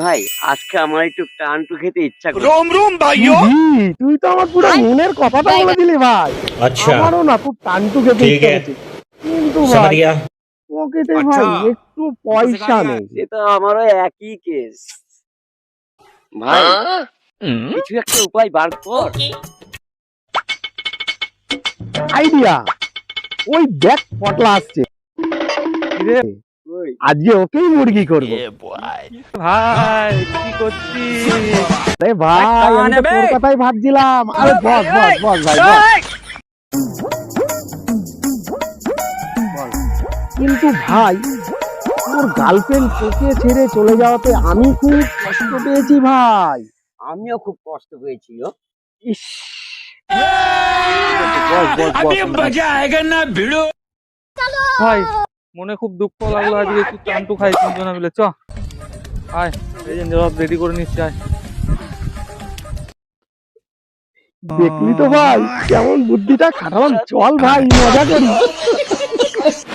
ভাই আজকে আমার একটু টানটু খেতে ইচ্ছা করে। रोम रोम भाइयों। তুই তো আমার পুরো মনের কথাটা বলে দিলি ভাই। अच्छा আমারও না খুব টানটু খেতে ठीक ইচ্ছা है করছে, কিন্তু समझ ভাই गया। পকেটে আচ্ছা, ভাই একটু পয়সা নেই। সে তো আমারও একই কেস ভাই। কিছু একটা উপায় বার কর। আইডিয়া, ওই দেখ পটলা আসছে। কিরে, ওই আজকে ওকেই মুরগি করবো। ভাই কি করছিস? আরে ভাই আমি তো তোর কথাই ভাবছিলাম। আরে বস বস বস ভাই বস। কিন্তু ভাই তোর গার্লফ্রেন্ড তোকে ছেড়ে চলে যাওয়াতে আমি খুব কষ্ট পেয়েছি ভাই। আমিও খুব কষ্ট পেয়েছি গো। ইস, বস বস বস। अभी मजा आएगा ना भिड़ो। ভাই মনে খুব দুঃখ লাগলো, আজকে একটু টানটু খাই তিনজনে মিলে। চ আয়, প্রেজেন্ট জবাব রেডি করে নিচ্ছি, আয়। দেখলি তো ভাই কেমন বুদ্ধিটা খাটালাম। চল ভাই মজা করি।